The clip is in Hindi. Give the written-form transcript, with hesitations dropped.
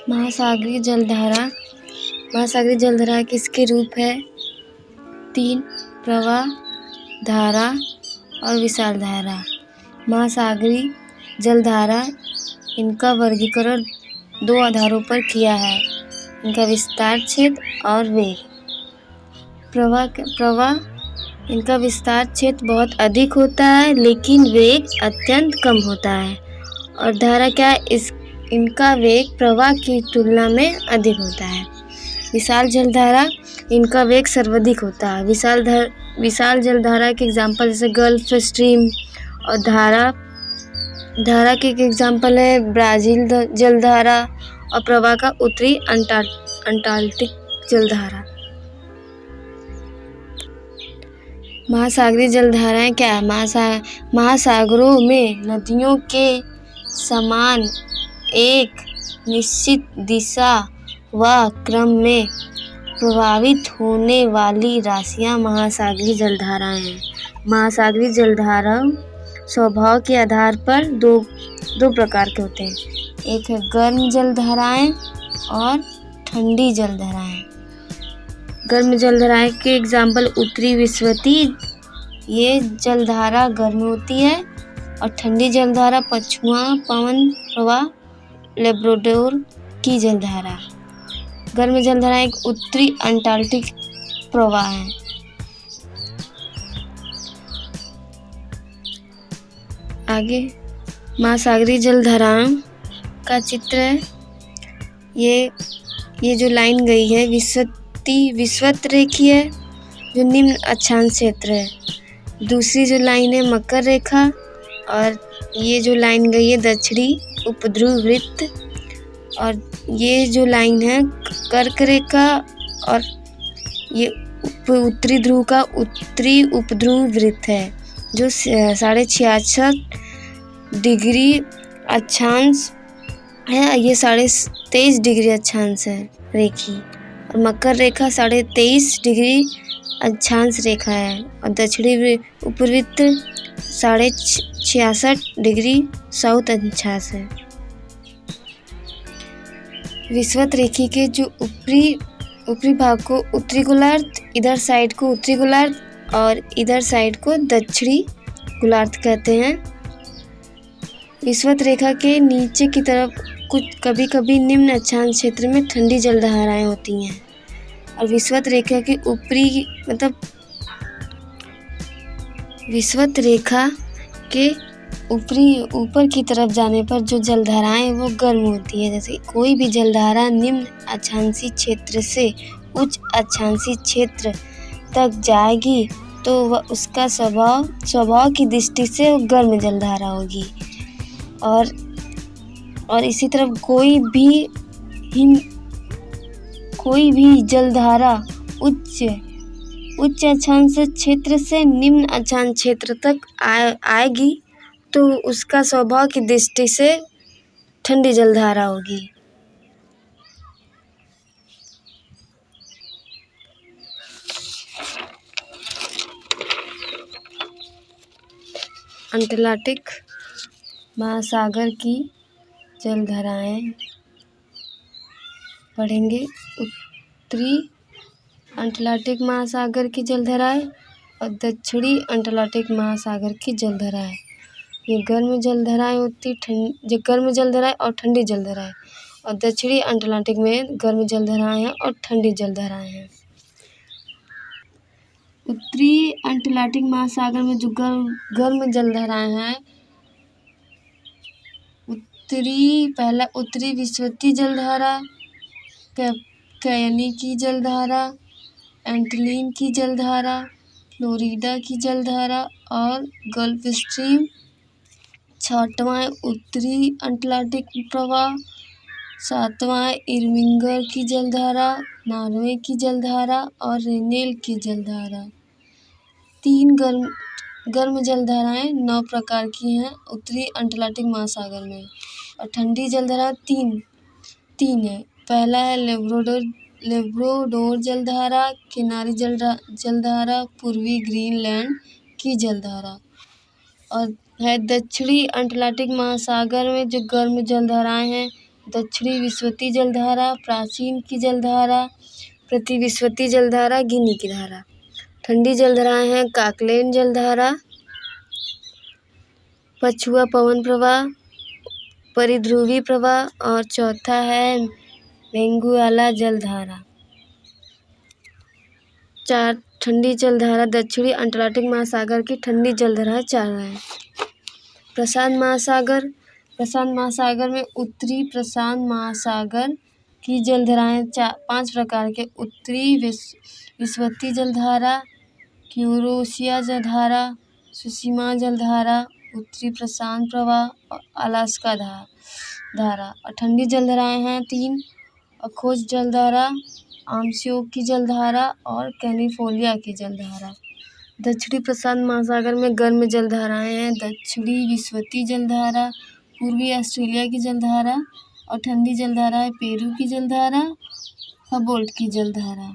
महासागरीय जलधारा। महासागरीय जलधारा किसके रूप है? 3 प्रवाह, धारा और विशाल धारा। महासागरीय जलधारा, इनका वर्गीकरण 2 आधारों पर किया है, इनका विस्तार क्षेत्र और वेग। प्रवाह इनका विस्तार क्षेत्र बहुत अधिक होता है लेकिन वेग अत्यंत कम होता है। और धारा क्या है? इनका वेग प्रवाह की तुलना में अधिक होता है। विशाल जलधारा, इनका वेग सर्वाधिक होता है। विशाल जलधारा के एग्जाम्पल जैसे गल्फ स्ट्रीम और धारा के एग्जाम्पल है ब्राज़ील जलधारा और प्रवाह का उत्तरी अंटार्कटिक जलधारा। महासागरीय जलधाराएं क्या है? महासागरों में नदियों के समान एक निश्चित दिशा व क्रम में प्रवाहित होने वाली राशियां महासागरीय जलधाराएं हैं। महासागरीय जलधारा स्वभाव के आधार पर दो प्रकार के होते हैं। एक है गर्म जलधाराएं और ठंडी जलधाराएं। गर्म जलधाराएं के एग्जाम्पल उत्तरी विश्वती, ये जलधारा गर्म होती है। और ठंडी जलधारा पछुआ पवन प्रवाह लेब्राडोर की जलधारा। गर्म जलधारा एक उत्तरी अंटार्कटिक प्रवाह है। आगे महासागरीय जलधाराओं का चित्र है। ये जो लाइन गई है विषुवत रेखीय है जो निम्न अक्षांश क्षेत्र है। दूसरी जो लाइन है मकर रेखा और ये जो लाइन गई है दक्षिणी उपध्रुव वृत्त। और ये जो लाइन है कर्क रेखा और ये उत्तरी ध्रुव का उत्तरी उपध्रुव वृत्त है जो 66.5 डिग्री अक्षांश है। ये 23.5 डिग्री अक्षांश है रेखी। और मकर रेखा 23.5 डिग्री अक्षांश रेखा है। और दक्षिणी उपवृत्त 66.5 डिग्री साउथ अक्षांश है। विषुवत रेखी के जो ऊपरी भाग को उत्तरी गोलार्ध, इधर साइड को उत्तरी गोलार्ध और इधर साइड को दक्षिणी गोलार्ध कहते हैं। विषुवत रेखा के नीचे की तरफ कुछ कभी कभी निम्न अक्षांश क्षेत्र में ठंडी जलधाराएं होती हैं। और विषुवत रेखा के विषुवत रेखा के ऊपर की तरफ जाने पर जो जलधाराएं वो गर्म होती है। जैसे कोई भी जलधारा निम्न अक्षांशीय क्षेत्र से उच्च अक्षांशीय क्षेत्र तक जाएगी तो वह उसका स्वभाव की दृष्टि से गर्म जलधारा होगी। और इसी तरह कोई भी जलधारा उच्च अक्षांश क्षेत्र से निम्न अक्षांश क्षेत्र तक आएगी तो उसका स्वभाव की दृष्टि से ठंडी जलधारा होगी। अंटार्कटिक महासागर की जलधाराएं पढ़ेंगे। उत्तरी अंटार्कटिक महासागर की जलधाराएं और दक्षिणी अंटार्कटिक महासागर की जलधाराएं। ये गर्म जलधाराएं जो गर्म जलधाराएं और ठंडी जलधाराएं। और दक्षिणी अंटार्कटिक में गर्म जलधाराएं हैं और ठंडी जलधाराएं हैं। उत्तरी अंटार्कटिक महासागर में जो गर्म जलधाराएं हैं, पहला उत्तरी विषुवती जलधारा, कैयनी की जलधारा, एंटलीन की जलधारा, फ्लोरिडा की जलधारा और गल्फ स्ट्रीम। 6वां उत्तरी अंटार्कटिक प्रवाह। 7वां इरमिंगर की जलधारा, नॉर्वे की जलधारा और रेनेल की जलधारा। 3 गर्म जलधाराएं 9 प्रकार की हैं उत्तरी अंटार्कटिक महासागर में। और ठंडी जलधारा 3 है। पहला है लेब्राडोर जलधारा, किनारी जलधारा, पूर्वी ग्रीनलैंड की जलधारा। और है दक्षिणी अंटार्कटिक महासागर में जो गर्म जलधाराएं हैं दक्षिणी विस्वती जलधारा, प्राचीन की जलधारा, प्रतिविस्वती जलधारा, गिनी की धारा। ठंडी जलधाराएं हैं काकलेन जलधारा, पछुआ पवन प्रवाह, परिध्रुवी प्रवाह और चौथा है वेंगुआला जलधारा। 4 ठंडी जलधारा दक्षिणी अंटार्कटिक महासागर की ठंडी जलधारा 4 है। प्रशांत महासागर, प्रशांत महासागर में उत्तरी प्रशांत महासागर की जलधाराएं 5 प्रकार के उत्तरी विस्वती जलधारा, क्यूरोसिया जलधारा, सुसीमा जलधारा, उत्तरी प्रशांत प्रवाह और अलास्का धारा। और ठंडी जलधाराएं हैं 3 अखोज जलधारा, आमस्योक की जलधारा और कैलिफोर्निया की जलधारा। दक्षिणी प्रशांत महासागर में गर्म जलधाराएं हैं दक्षिणी विस्वती जलधारा, पूर्वी ऑस्ट्रेलिया की जलधारा और ठंडी जलधारा है पेरू की जलधारा, हबोल्ट की जलधारा।